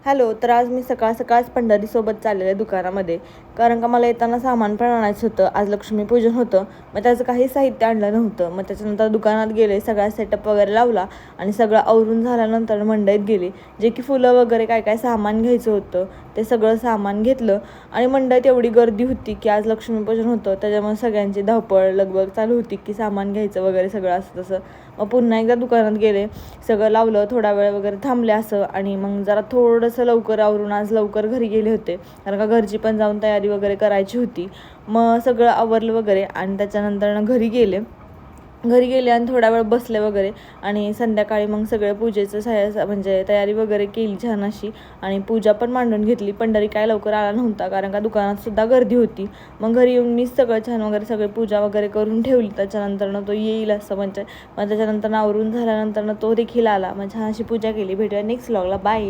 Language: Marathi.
हॅलो. तर आज मी सकाळ सकाळच पंढरीसोबत चाललेले दुकानामध्ये, कारण का मला येताना सामान पण आणायचं होतं. आज लक्ष्मीपूजन होतं, मग त्याचं काही साहित्य आणलं नव्हतं. मग त्याच्यानंतर दुकानात गेले, सगळा सेटअप वगैरे लावला आणि सगळं आवरून झाल्यानंतर मंडईत गेले. जे की फुलं वगैरे काय काय सामान घ्यायचं होतं ते सगळं सामान घेतलं. आणि मंडईत एवढी गर्दी होती की आज लक्ष्मीपूजन होतं, त्याच्यामुळे सगळ्यांची धावपळ लगबग चालू होती की सामान घ्यायचं वगैरे सगळं असं तसं. मग पुन्हा एकदा दुकानात गेले, सगळं लावलं, थोडा वेळ वगैरे थांबले असं. आणि मग जरा थोडंसं लवकर आवरून आज लवकर घरी गेले होते, कारण का घरची पण जाऊन तयारी वगैरे करायची होती. मग सगळं आवरलं वगैरे आणि त्याच्यानंतर घरी गेले आणि थोडा वेळ बसले वगैरे. आणि संध्याकाळी मग सगळं पूजेचं म्हणजे तयारी वगैरे केली छान अशी. आणि पूजा पण मांडून घेतली. पंढरी काय लवकर आला नव्हता, कारण का दुकानात सुद्धा गर्दी होती. मग घरी येऊन मीच सगळं छान वगैरे सगळे पूजा वगैरे करून ठेवली. त्याच्यानंतर तो येईल असं म्हणजे. मग त्याच्यानंतर आवरून झाल्यानंतर तो देखील आला. मग छान अशी पूजा केली. भेटूया नेक्स्ट व्लॉगला. बाय.